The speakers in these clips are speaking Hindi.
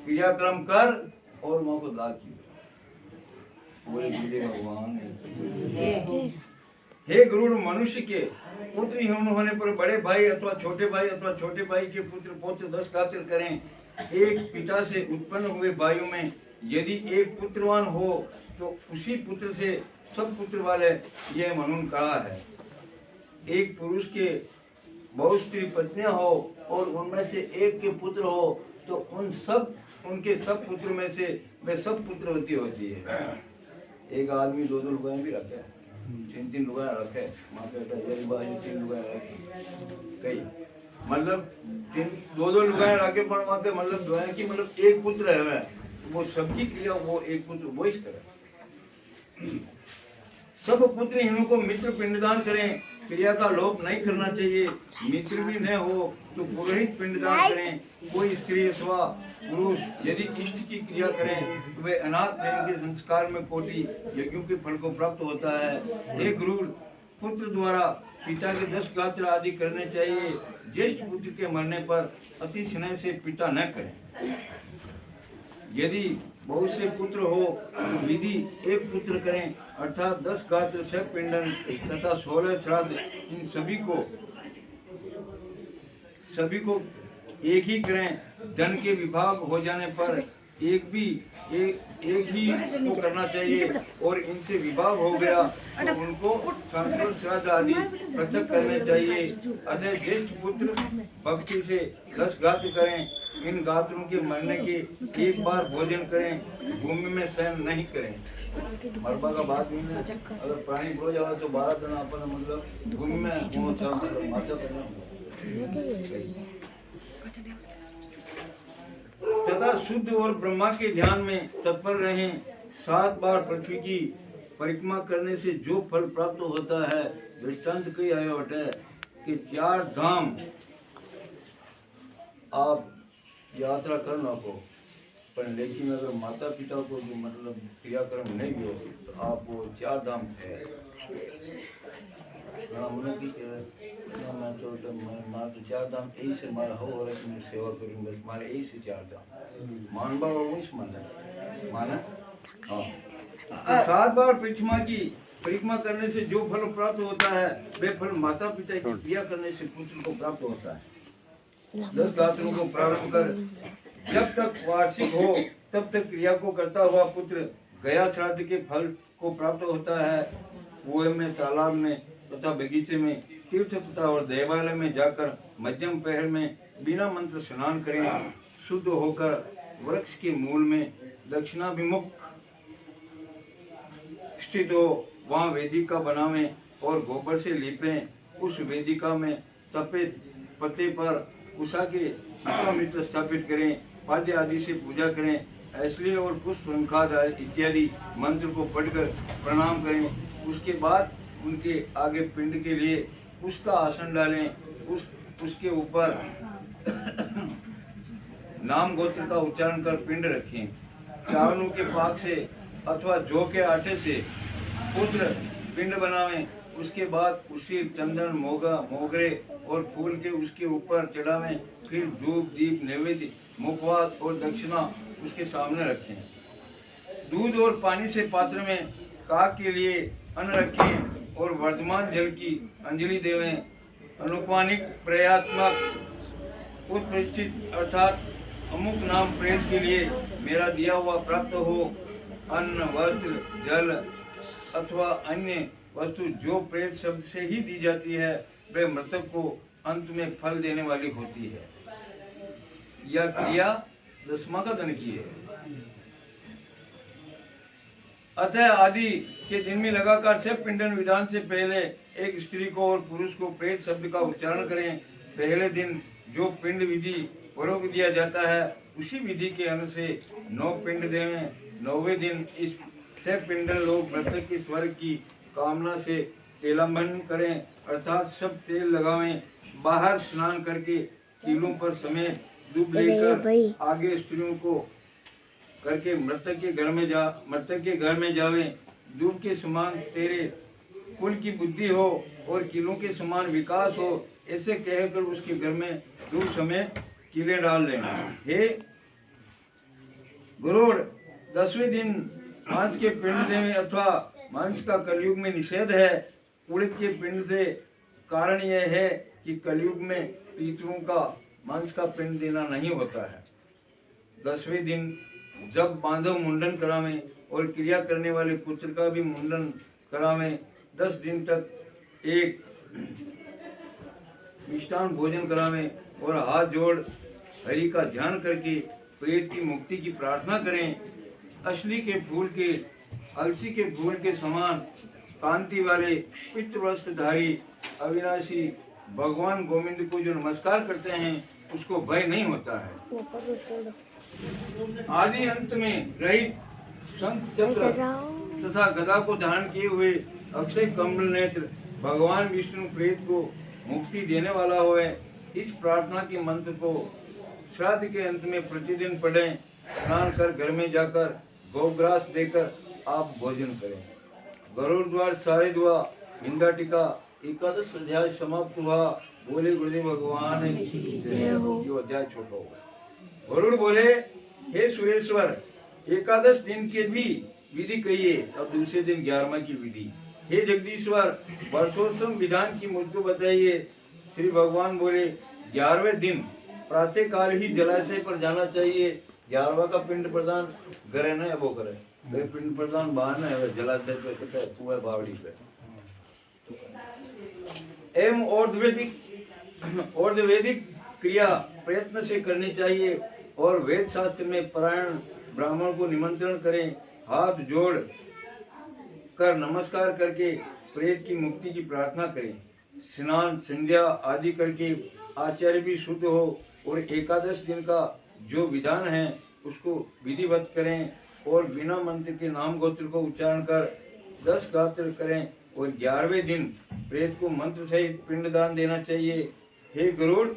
क्रियाक्रम कर और वहां को गा की बोले गुरुदेव भगवान। हे गुरु, मनुष्य के पुत्र हीन होने पर बड़े भाई अथवा छोटे भाई के पुत्र पौत्र 10 खातिर करें। एक पिता से उत्पन्न हुए भाइयों में यदि एक पुत्रवान हो तो उसी पुत्र से सब पुत्र वाले, यह मनन कहा है। एक पुरुष के बहुत स्त्री पत्नियां हो और उनमें से एक के पुत्र हो तो उनके सब पुत्र में से वे सब पुत्रवती होती है। एक आदमी 2 लुगाएं भी रखे, 3 लुगाएं रखे, माँ बेटा 3 लुगाएं रखे, कई मतलब 2 लुगाएं रखे पर वहाँ के मतलब दुआ की मतलब एक पुत्र है वह, वो सबकी क्रिया वो एक पुत्र वो इस करे। सब पुत्रहीनों को मित्र पिंडदान करें। क्रिया का लोप नहीं करना चाहिए। मित्र भी न हो तो पुरोहित पिंडदान करें। कोई स्त्री अथवा पुरुष यदि इष्ट की क्रिया करें तो वे अनाथ प्रेम के संस्कार में कोटि यज्ञों के फल को प्राप्त होता है। हे गुरु, पुत्र द्वारा पिता के 10 गात्र आदि करने चाहिए। ज्येष्ठ पुत्र के मरने पर अति स्नेह से पिता न करें। यदि बहुत से पुत्र हो तो विधि एक पुत्र करें, अर्थात 10 गात्र 6 पिंडन तथा 16 श्राद्ध। इन सभी को एक ही करें। धन के विभाग हो जाने पर एक ही को करना चाहिए और इनसे विभाग हो गया तो उनको संस्कृत श्राद्ध आदि पृथक करने चाहिए। अतः ज्येष्ठ पुत्र भक्ति से 10 गात्र करें। इन गात्रों के मरने के एक बार भोजन करें, भूमि में शयन नहीं करें। मरबा का बात नहीं है, अगर प्राणी हो जाए तो 12 दिन अपन मतलब भूमि में माता करना तथा शुद्ध और ब्रह्मा के ध्यान में तत्पर रहें। 7 बार पृथ्वी की परिक्रमा करने से जो फल प्राप्त होता है, दृष्टांत कई आया होता है कि 4 धाम आप यात्रा कर ना को, पर लेकिन अगर माता पिता को जो मतलब क्रियाक्रम नहीं हो तो आप वो 4 धाम है मैं तो 4 धाम यही से मारा हो और सेवा करूँ बस मारे यही से 4 धाम मानवा माना। हाँ, 7 बार परिक्रमा करने से जो फल प्राप्त होता है वे फल माता पिता की क्रिया करने से पुत्र को प्राप्त होता है। 10 गात्रों को प्रारंभ कर जब तक वार्षिक हो तब तक क्रिया को करता हुआ पुत्र गया श्राद्ध के फल को प्राप्त होता है। कुएं में, तालाब में तथा बगीचे में, तीर्थ तथा और देवालय में जाकर मध्यम पहर में बिना मंत्र स्नान करें। शुद्ध होकर वृक्ष के मूल में दक्षिणाभिमुख स्थित हो वहाँ वेदिका बनावें और गोबर से लीपें। उस वेदिका में तपे पत्ते पर कुशा के विश्वामित्र स्थापित करें। पाद्य आदि से पूजा करें। ऐश्वर्य और पुष्प संखाद इत्यादि मंत्र को पढ़कर प्रणाम करें। उसके बाद उनके आगे पिंड के लिए उसका आसन डालें। उसके ऊपर नाम गोत्र का उच्चारण कर पिंड रखें। चावलों के पाक से अथवा जौ के आटे से पुत्र पिंड बनावें। उसके बाद उसी चंदन, मोगरे और फूल के उसके ऊपर चढ़ावें। फिर धूप, दीप, नैवेद्य, मुखवास और दक्षिणा उसके सामने रखें। दूध और पानी से पात्र में काक के लिए अन्न रखें और वर्तमान जल की अंजलि देवें। अनुपानिक प्रयात्मक उत्पस्थित अर्थात अमुक नाम प्रेत के लिए मेरा दिया हुआ प्राप्त हो। अन्न, वस्त्र, जल अथवा अन्य वस्तु जो प्रेत शब्द से ही दी जाती है वह मृतक को अंत में फल देने वाली होती है। यह क्रिया 10वां का धन की है। अतः आदि के दिन में लगाकर से पिंडन विधान से पहले एक स्त्री को और पुरुष को प्रेत शब्द का उच्चारण करें। पहले दिन जो पिंड विधि पूर्वक दिया जाता है उसी विधि के अनुसार 9 पिंड देवें। 9वें दिन इस से पिंडन लोग मृतक के स्वर्ग की कामना से तेलंबन करें अर्थात सब तेल लगावें। बाहर स्नान करके कीलों पर समेत दूध लेकर आगे स्त्रियों को करके मृतक के घर में जावें। दूध के समान तेरे कुल की बुद्धि हो और कीलों के समान विकास हो, ऐसे कहकर उसके घर में दूध समेत कीले डाल देना। हे गरुड़ 10वें दिन मांस के पिंड देने अथवा मांस का कलयुग में निषेध है। उड़द के पिंड से कारण यह है कि कलयुग में पितरों का मांस का पिंड देना नहीं होता है। 10वें दिन जब बांधव मुंडन करावें और क्रिया करने वाले पुत्र का भी मुंडन करावें। 10 दिन तक एक मिष्टान भोजन करावें और हाथ जोड़ हरि का ध्यान करके प्रेत की मुक्ति की प्रार्थना करें। असली के फूल के अलसी के फूल के समान कांति वाले पितृवस्त्रधारी अविनाशी भगवान गोविंद को जो नमस्कार करते हैं उसको भय नहीं होता है। आदि अंत में रहित शंख चक्र तथा गदा को धारण किए हुए अक्षय कमल नेत्र भगवान विष्णु प्रेत को मुक्ति देने वाला होवे। इस प्रार्थना के मंत्र को श्राद्ध के अंत में प्रतिदिन पढ़ें। स्नान कर घर में जाकर गौग्रास देकर आप भोजन करें। गरुड़ द्वार सारे दुआ हिंदा टीका 11 अध्याय समाप्त हुआ। बोले गुरुदेव भगवान की जय हो। जो अध्याय छोटा होगा। गरुड़ बोले, हे सुरेश्वर, 11 दिन के भी विधि कहिए, अब दूसरे दिन 11वां की विधि। हे जगदीश्वर, वर्षोत्तम विधान की मुझको बताइए। श्री भगवान बोले, 11वें दिन प्रातः काल ही जलाशय पर जाना चाहिए। 11वां का पिंड प्रदान करे न वो करे, वे पिंड प्रदान बाहर न है, जलाशय पे कहते हैं कुएं बावड़ी पे। एवं और्धवेदिक क्रिया प्रयत्न से करनी चाहिए और वेद शास्त्र में परायण ब्राह्मण को निमंत्रण करें। हाथ जोड़ कर नमस्कार करके प्रेत की मुक्ति की प्रार्थना करें। स्नान संध्या आदि करके आचार्य भी शुद्ध हो और 11 दिन का जो विधान है उसको विधिवत करें और बिना मंत्र के नाम गोत्र को उच्चारण कर 10 गात्र करें और 11वें दिन प्रेत को मंत्र सहित पिंडदान देना चाहिए। हे गरुड़,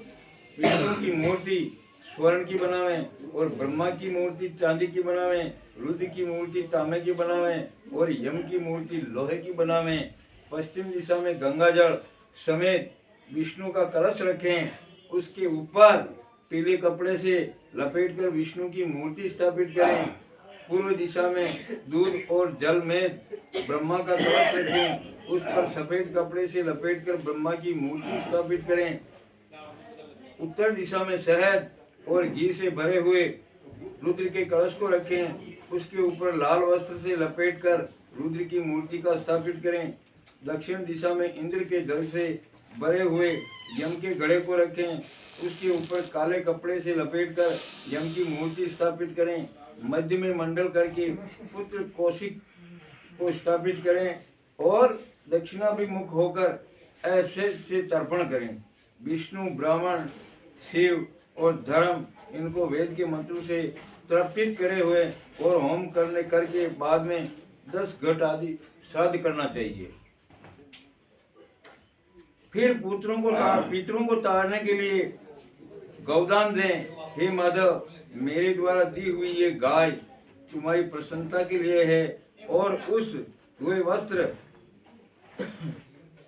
विष्णु की मूर्ति स्वर्ण की बनावें और ब्रह्मा की मूर्ति चांदी की बनावें, रुद्र की मूर्ति तांबे की बनावें और यम की मूर्ति लोहे की बनावें। पश्चिम दिशा में गंगा जल समेत विष्णु का कलश रखें। उसके ऊपर पीले कपड़े से लपेटकर विष्णु की मूर्ति स्थापित करें। पूर्व दिशा में दूध और जल में ब्रह्मा का कलश रखें। उस पर सफेद कपड़े से लपेटकर ब्रह्मा की मूर्ति स्थापित करें। उत्तर दिशा में शहद और घी से भरे हुए रुद्र के कलश को रखें। उसके ऊपर लाल वस्त्र से लपेटकर रुद्र की मूर्ति का स्थापित करें। दक्षिण दिशा में इंद्र के जल से भरे हुए यम के घड़े को रखें। उसके ऊपर काले कपड़े से लपेटकर यम की मूर्ति स्थापित करें। मध्य में मंडल करके पुत्र कौशिक को स्थापित करें और दक्षिणाभिमुख होकर ऐसे से तर्पण करें। विष्णु, ब्राह्मण, शिव और धर्म इनको वेद के मंत्रों से तर्पित करे हुए और होम करने करके बाद में 10 घट आदि श्राद्ध करना चाहिए। फिर पितरों को तारने के लिए गौदान दें। हे माधव, मेरे द्वारा दी हुई ये गाय तुम्हारी प्रसन्नता के लिए है और उस हुए वस्त्र,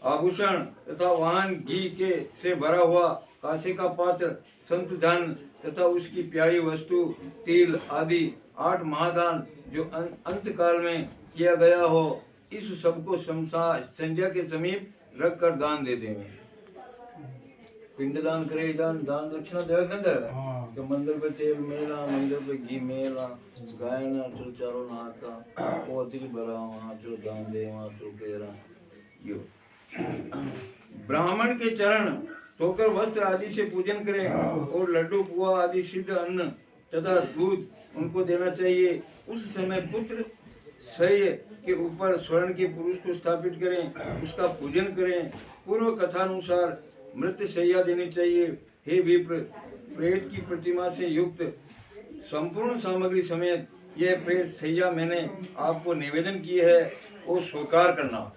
आभूषण तथा वाहन, घी के से भरा हुआ कांसे का पात्र, संत धन तथा उसकी प्यारी वस्तु, तिल आदि 8 महादान जो अंत काल में किया गया हो, इस सबको संध्या के समीप रख कर दान दे देंगे। पिंडदान करे, दान दक्षिणा देवे तो मंदिर पे तेल मेला, मंदिर पे घी मेला, गाय ना चलो चारों नाका वो अतिथि भरा वहाँ चलो दान दे, वहाँ चलो केरा यो। ब्राह्मण के चरण धोकर वस्त्र आदि से पूजन करें और लड्डू, पुआ आदि सिद्ध अन्न तथा दूध उनको देना चाहिए। उस समय पुत्र शय्य के ऊपर स्वर्ण के पुरुष को स्थापित करें, उसका पूजन करें। पूर्व कथानुसार मृत शैया देनी चाहिए। हे विप्र, प्रेत की प्रतिमा से युक्त संपूर्ण सामग्री समेत यह प्रेत शैया मैंने आपको निवेदन की है, वो स्वीकार करना।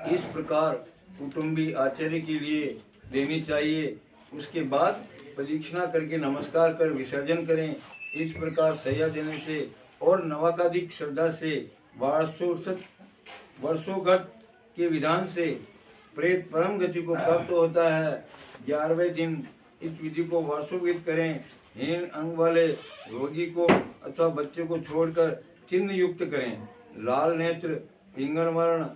इस प्रकार कुटुंबी आचार्य के लिए देनी चाहिए। उसके बाद प्रदक्षिणा करके नमस्कार कर विसर्जन करें। इस प्रकार शैया देने से और नवाकाधिक श्रद्धा से वर्षोगत के विधान से प्रेत परम गति को प्राप्त होता है। 11वें दिन इस विधि को वर्षोवित करें। हीन अंग वाले रोगी को अथवा बच्चे को छोड़कर चिन्ह युक्त करें। लाल नेत्र, पिंगल वर्ण,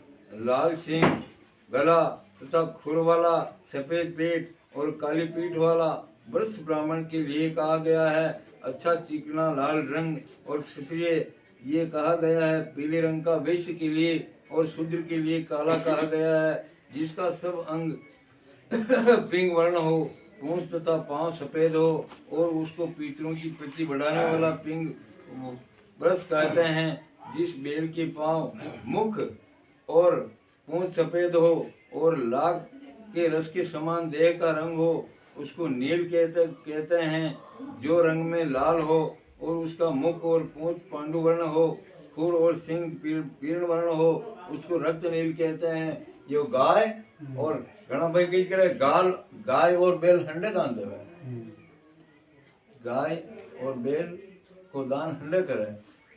लाल सिंह, गला तथा खुर वाला, सफेद पेट और काली पीठ वाला वृष ब्राह्मण के लिए कहा गया है। अच्छा चिकना लाल रंग और क्षत्रिय ये कहा गया है। पीले रंग का वैश्य के लिए और शूद्र के लिए काला कहा गया है। जिसका सब अंग पिंग वर्ण हो, पूंछ तथा पांव सफेद हो और उसको पितरों की प्रीति बढ़ाने वाला पिंग वृष कहते हैं। जिस बैल के पांव, मुख और पूंछ सफेद हो और लाख के रस के समान देह का रंग हो उसको नील कहते हैं। जो रंग में लाल हो और उसका मुख और पूंछ पांडु वर्ण हो, खुर और सिंह पीर्ण वर्ण हो उसको रक्त नील कहते हैं। यो गाय और घना भाई कही करे गाय और बैल हंडे दान देवे। गाय और बैल को दान हंडे करे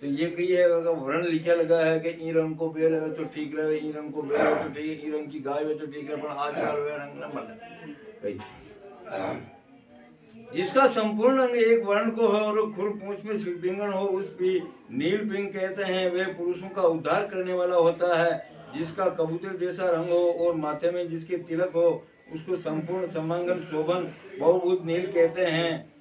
तो ये कही है वर्ण लिखा लगा है कि ई रंग को बैल है तो ठीक रहे, ई रंग को बैल है तो ठीक, ई रंग की गाय है तो ठीक रहे, पर आजकल वे रंग न बने कही। जिसका संपूर्ण अंग एक वर्ण को हो और खुर पूंछ में पिंगण हो उस भी नील पिंग कहते हैं। वे पुरुषों का उद्धार करने वाला होता है। जिसका कबूतर जैसा रंग हो और माथे में जिसके तिलक हो उसको संपूर्ण समांगन शोभन बहुभूत नील कहते हैं।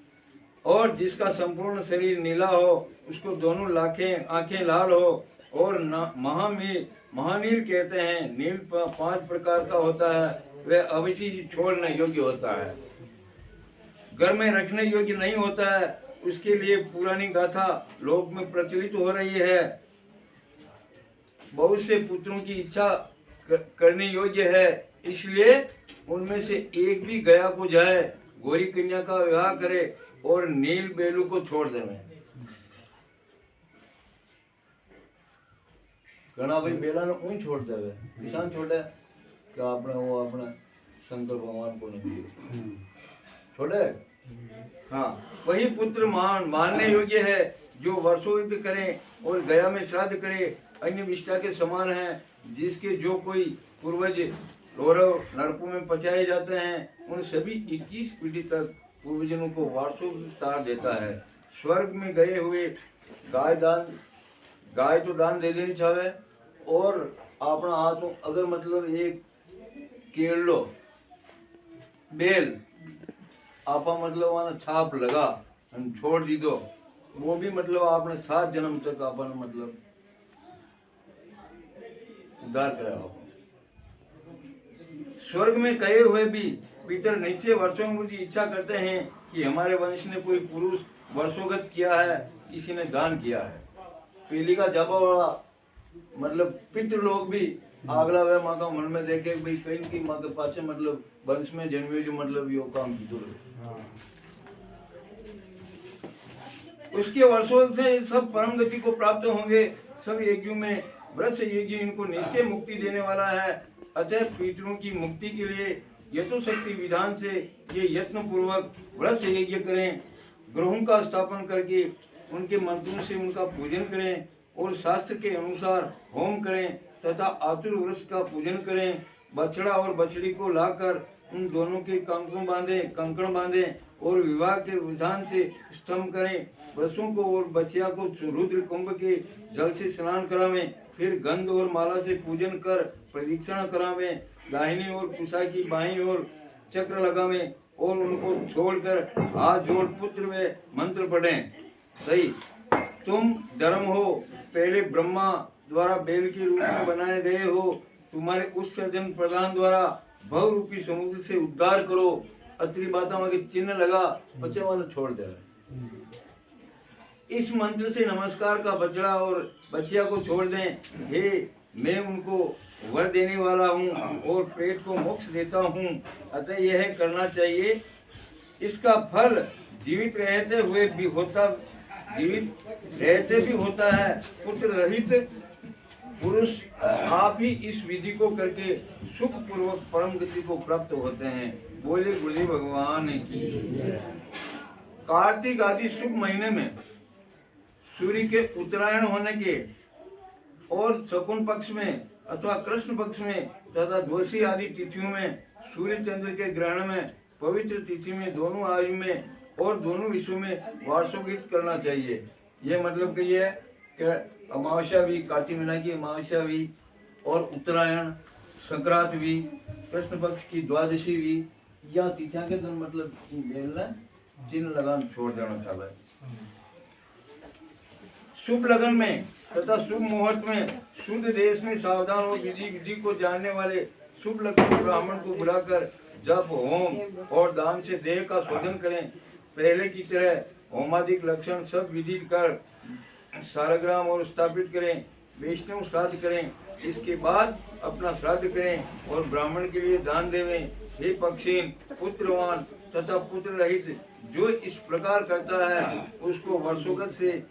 और जिसका संपूर्ण शरीर नीला हो उसको दोनों आंखें लाल हो और महानील कहते हैं। नील 5 प्रकार का होता है। वह अवश्य छोड़ने योग्य होता है, घर में रखने योग्य नहीं होता है। उसके लिए पुरानी गाथा लोक में प्रचलित हो रही है। बहुत से पुत्रों की इच्छा करने योग्य है, इसलिए उनमें से एक भी गया को जाए, गोरी कन्या का विवाह करे और नील बेलू को छोड़ देवे। घना भाई बेला ने ऊं छोड़ देवे, किसान छोड़े क्या अपने वो अपने शंकर भगवान को नहीं छोड़े। हाँ, वही पुत्र मानने योग्य है जो वर्षोवित करें और गया में श्राद्ध करे, अन्य विष्ठा के समान है। जिसके जो कोई पूर्वज गौरव नरकों में पचाए जाते हैं उन सभी 21 पीढ़ी तक पूर्वजनों को वार्षिक तार देता है। स्वर्ग में गए हुए गाय तो दान दे देनी चाहे और अपना हाथ अगर मतलब एक केलो बेल आपा मतलब वहाँ छाप लगा छोड़ दी दो, वो भी मतलब आपने 7 जन्म तक अपन मतलब उद्धार कराओ। स्वर्ग में कहे हुए भी पितर निश्चय वर्षों में मुझे इच्छा करते हैं कि हमारे वंश ने कोई पुरुष वर्षोगत किया है, किसी ने दान किया है। पीली का जापा वाला मतलब पितृ लोग भी अगला वे माँ का मन में देखे भाई कहीं की माँ के पाचे मतलब वंश में जन्मे जो मतलब यो काम की उसके वर्षों से सब परम गति को प्राप्त होंगे। सब यज्ञों में वृष यज्ञ इनको निश्चय मुक्ति देने वाला है। अतः पितरों की मुक्ति के लिए यथोशक्ति विधान से ये यत्न पूर्वक वृष यज्ञ करें। ग्रहों का स्थापन करके उनके मंत्रों से उनका पूजन करें और शास्त्र के अनुसार होम करें तथा आतुर वृष का पूजन करें। बछड़ा और बछड़ी को लाकर उन दोनों के कंकण बांधे और विवाह के विधान से स्तंभ करें। वृषों को और बछिया को रुद्र कुंभ के जल से स्नान करावें, फिर गंध और माला से पूजन कर प्रदक्षिणा करावें। दाहिनी और कुशा की बाईं ओर चक्र लगावें और उनको छोड़कर हाथ जोड़ पुत्र व मंत्र पढ़ें। सही तुम धर्म हो, पहले ब्रह्मा द्वारा बैल के रूप में बनाए गए हो। तुम्हारे उत्सर्जन प्रदान द्वारा भव रूपी समुद्र से उद्धार करो। अत्री बातों में चिन्ह लगा बच्चे वाला छोड़ दे। इस मंत्र से नमस्कार का बछड़ा और बछिया को छोड़ दें। हे मैं उनको वर देने वाला हूँ और पेट को मोक्ष देता हूँ, अतः यह करना चाहिए। इसका फल जीवित रहते भी होता है। पुत्र रहित पुरुष आप ही इस विधि को करके सुख पूर्वक परम गति को प्राप्त होते हैं। बोले गुरुदेव भगवान की। कार्तिक आदि शुभ महीने में सूर्य के उत्तरायण होने के और शकुन पक्ष में अथवा कृष्ण पक्ष में तथा द्वादशी आदि तिथियों में सूर्य चंद्र के ग्रहण में पवित्र तिथि में दोनों आयु में और दोनों विश्व में वार्षिकोत्सव करना चाहिए। ये मतलब कि ये कि अमावस्या भी, कार्तिक महीना की अमावस्या भी और उत्तरायण, संक्रांत भी, कृष्ण पक्ष की द्वादशी भी, या तिथियां के दिन मतलब चिन्ह लगान छोड़ देना चाहिए। शुभ लगन में तथा शुभ मुहूर्त में शुद्ध देश में सावधान और विधि विधि को जानने वाले शुभ लगन ब्राह्मण को बुलाकर जप, होम और दान से देह का शोधन करें। पहले की तरह होमादिक लक्षण सब विधि कर सारग्राम और स्थापित करें, वैष्णव श्राद्ध करें। इसके बाद अपना श्राद्ध करें और ब्राह्मण के लिए दान देवें। हे पक्षीन, पुत्रवान तथा पुत्र रहित जो इस प्रकार करता है उसको वर्षोगत से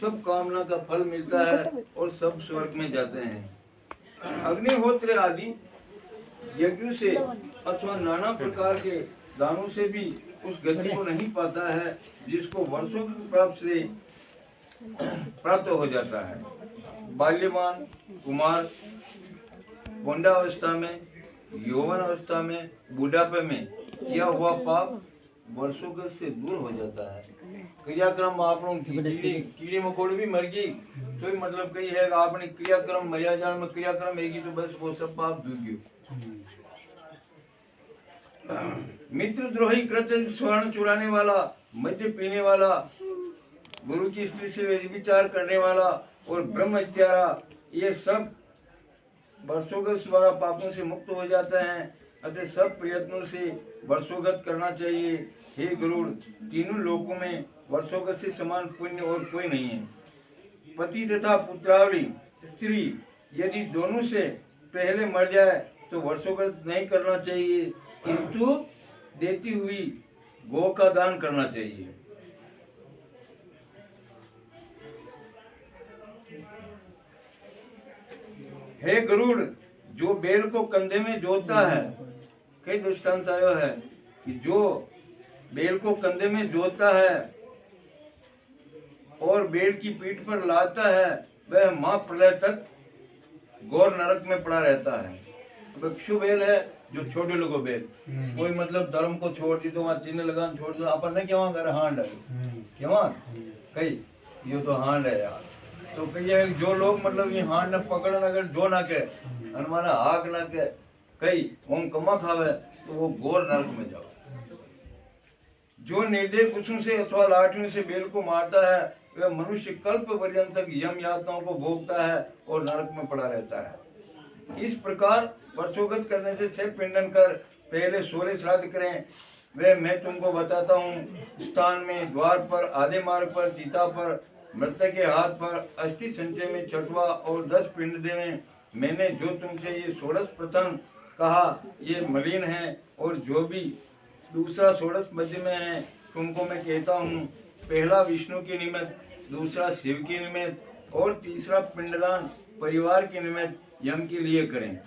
सब कामना का फल मिलता है और सब स्वर्ग में जाते हैं। अग्निहोत्र आदि यज्ञ से अथवा नाना प्रकार के दानों से भी उस गति को नहीं पाता है जिसको वर्षों प्राप्त हो जाता है। बाल्यमान, कुमार, पौंडावस्था में, यौवन अवस्था में, बुढ़ापे में किया हुआ पाप वर्षों से दूर हो जाता है। क्रियाक्रम आपनों कीड़े मकोड़े भी मर गई तो मतलब कही है आपने क्रियाक्रम मर्या जान में क्रियाक्रम हैगी तो बस वो सब पाप दूर गयो। मित्र द्रोही, कृत्य स्वर्ण चुराने वाला, मद्य पीने वाला, गुरु की स्त्री से विचार करने वाला और ब्रह्म हत्यारा, ये सब वर्षोगत द्वारा पापों से मुक्त हो जाते हैं। अतः सब प्रयत्नों से वर्षोगत करना चाहिए। हे गुरु, तीनों लोकों में वर्षोगत से समान पुण्य और कोई नहीं है। पति तथा पुत्रावली स्त्री यदि दोनों से पहले मर जाए तो वर्षोगत नहीं करना चाहिए, किंतु देती हुई गौ का दान करना चाहिए। हे गरुड़, जो बैल को कंधे में जोतता है, कई दृष्टांत आयो है कि जो बैल को कंधे में जोतता है और बैल की पीठ पर लाता है वह मां प्रलय तक गौर नरक में पड़ा रहता है। भिक्षु बैल है जो छोटे लोगों बैल, कोई मतलब धर्म को छोड़ दी तो वहाँ चिन्ह लगान छोड़ दो, अपन ने क्या कर हांड है क्या कई ये तो हांड है यार। तो कहिए जो लोग मतलब ये हांड न पकड़न अगर जो ना के हनुमाना आग ना के कई ओम कमा खावे तो वो गौर नरक में जाओ। जो निर्दय कुशों से अथवा लाठियों से बैल को मारता है वह मनुष्य कल्प पर्यंत तक यम यातनाओं को भोगता है और नरक में पड़ा रहता है। इस प्रकार वर्षोगत करने से छह पिंडन कर पहले 16 श्राद्ध करें। वे मैं तुमको बताता हूँ। स्थान में, द्वार पर, आधे मार्ग पर, चिता पर, मृतक के हाथ पर, अस्थि संचय में छठवा और 10 पिंड देवें। मैंने जो तुमसे ये 16 प्रथम कहा ये मलिन है और जो भी दूसरा 16 मध्य में है तुमको मैं कहता हूँ। पहला विष्णु के निमित्त, दूसरा शिव के निमित्त और तीसरा पिंडदान परिवार के निमित्त यम के लिए करें।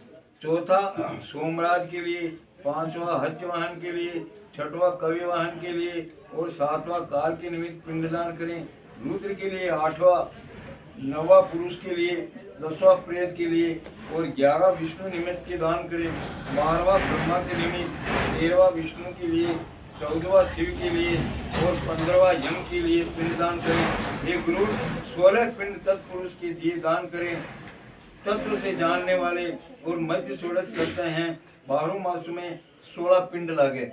चौथा सोमराज के लिए, पांचवा हत्यवाहन के लिए, छठवा कवि वाहन के लिए और सातवां काल के निमित्त पिंडदान करें। रुद्र के लिए 8वां, 9वां पुरुष के लिए, 10वां प्रेत के लिए और 11 विष्णु निमित्त के दान करें। 12वां ब्रह्मा के निमित्त, 13वां विष्णु के लिए, 14वां शिव के लिए और 15वां यम के लिए पिंडदान करें। ये गुरु 16 पिंड तत्पुरुष के लिए दान करें। तत्व से जानने वाले और मध्य षोडश करते हैं। 12 मास में 16 पिंड लागे।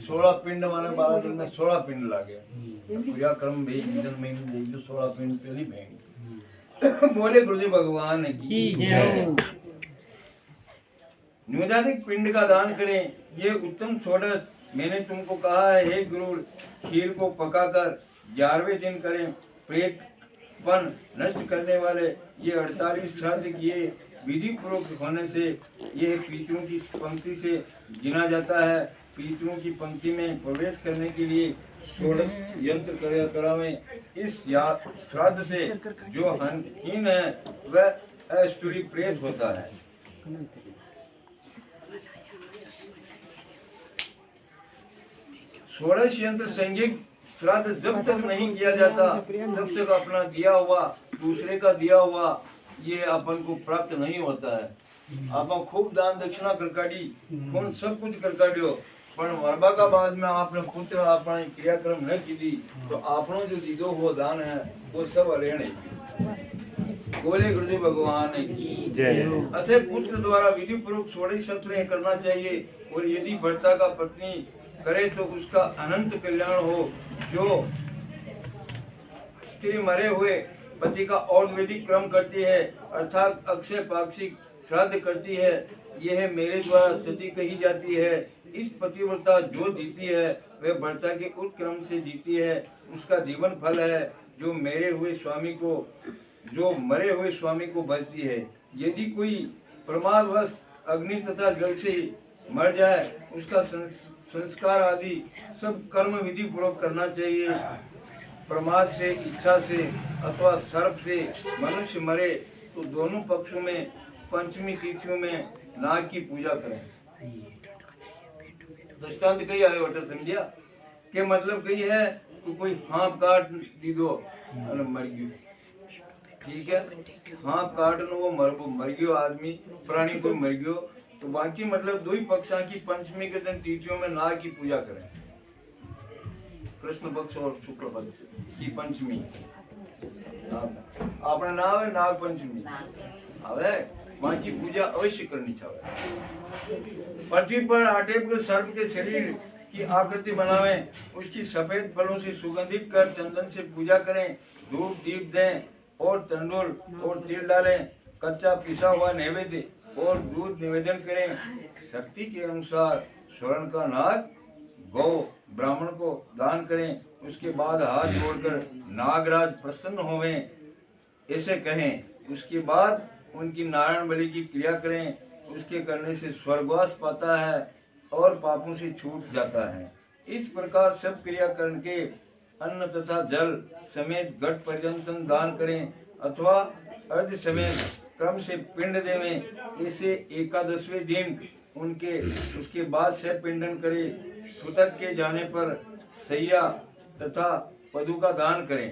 16 पिंड माने 12 दिन में 16 पिंड लागे। क्रिया क्रम भी जन में जो 16 पिंड पहली बहन बोले गुरुदेव भगवान की जय। न्यूनाधिक पिंड का दान करें। ये उत्तम षोडश मैंने तुमको कहा है। हे गुरु, खीर को पकाकर 11वें दिन करें। प्रेतपन नष्ट करने वाले ये 48 श्राद्ध किए विधि पूर्वक होने से ये पितरों की पंक्ति से गिना जाता है। पितरों की पंक्ति में प्रवेश करने के लिए षोडश यंत्र करावें। इस श्राद्ध से जो हनहीन है वह अस्तुरी प्रेत होता है। षोडश यंत्र संगिक श्राद्ध जब तक नहीं किया जाता तब तक अपना दिया हुआ दूसरे का दिया हुआ ये अपन को प्राप्त नहीं होता है। आप खूब दान दक्षिणा करकाड़ी कौन सब कुछ करकाड़ियो પણ મરબા કા बाद में आपने पुत्र अपना क्रियाक्रम न कीधी तो आपनो जो दीदो वो दान है वो सब अरेण है। बोले गुरुदेव भगवान की जय। अतः पुत्र द्वारा विधि पूर्वक 16 सत्र करना चाहिए और यदि भर्ता का पत्नी करे तो उसका अनंत कल्याण हो। जो स्त्री मरे हुए पति का और वैदिक क्रम करती है अर्थात अक्षय पाक्षिक श्राद्ध करती है, यह मेरे द्वारा सती कही जाती है। इस पतिव्रता जो जीती है वह भर्ता के उत्क्रम से जीती है, उसका जीवन फल है जो मरे हुए स्वामी को बचती है। यदि कोई प्रमादवश अग्नि तथा जल से मर जाए उसका संस्कार आदि सब कर्म विधि पूर्वक करना चाहिए। प्रमाद से, इच्छा से अथवा सर्प से मनुष्य मरे तो दोनों पक्षों में पंचमी तिथियों में नाग की पूजा करें। दृष्टांत कही आए बेटा समझिया के मतलब कही है कि कोई हाथ काट दी दो और मर गयो, ठीक है, हाथ काटनो वो मर गयो आदमी प्राणी कोई मर गयो तो बाकी मतलब दो ही पक्षा की पंचमी के दिन तिथियों में नाग की पूजा करें। कृष्ण पक्ष और शुक्ल पक्ष की पंचमी अपना नाम है नाग पंचमी आवे वहां की पूजा अवश्य करनी चाहिए। पृथ्वी पर आटे पर सर्प के शरीर की आकृति बनावे, उसकी सफेद फलों से सुगंधित कर चंदन से पूजा करें, धूप दीप दें और तंडुल और तिल डालें, कच्चा पिसा हुआ नैवेद्य और दूध निवेदन करें। शक्ति के अनुसार स्वर्ण का नाग गौ ब्राह्मण को दान करें। उसके बाद हाथ जोड़कर नागराज प्रसन्न होवें ऐसे कहें। उसके बाद उनकी नारायण बलि की क्रिया करें, उसके करने से स्वर्गवास पाता है और पापों से छूट जाता है। इस प्रकार सब क्रिया करके अन्न तथा जल समेत घट पर्यंत दान करें अथवा अर्ध समेत क्रम से पिंड देवें। ऐसे 11वें दिन उसके बाद से पिंडन करें। सुतक के जाने पर सैया तथा पदु का दान करें।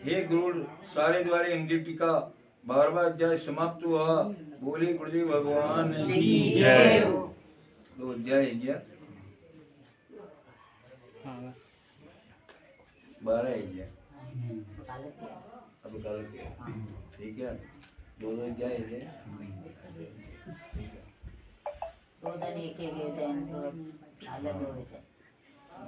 हे गुरु सारे द्वारे हिंदी टीका 12वां अध्याय समाप्त हुआ। बोले गुरुदेव भगवान की जय। तो जय जय 12 है अब कल ठीक है 2 जय जय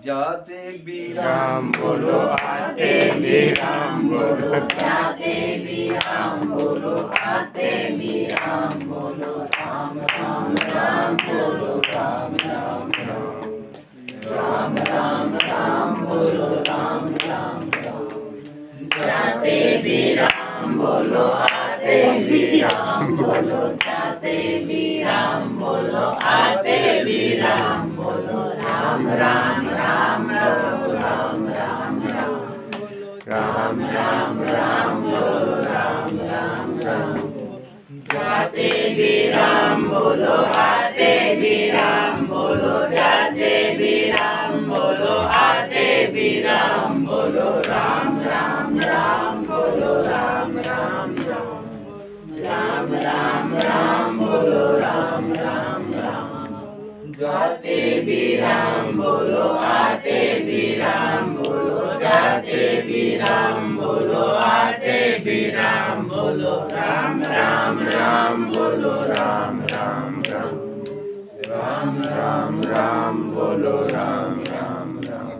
जाते भी राम बोलो आते भी राम बोलो, जाते भी राम बोलो आते भी राम बोलो, राम राम राम बोलो राम राम राम राम राम बोलो राम राम जाते भी राम बोलो आते भी राम बोलो, जाते भी राम बोलो आते भी राम बोलो, राम राम राम बोलो राम राम राम राम राम बोलो राम राम राम जाते भी राम बोलो आते भी राम बोलो, जाते भी राम बोलो आते भी राम बोलो, राम राम राम बोलो राम राम राम राम राम बोलो राम राम राम जाते भी राम बोलो आते भी राम बोलो, जाते भी राम बोलो आते भी राम बोलो, राम राम राम बोलो राम राम राम राम राम बोलो राम राम राम।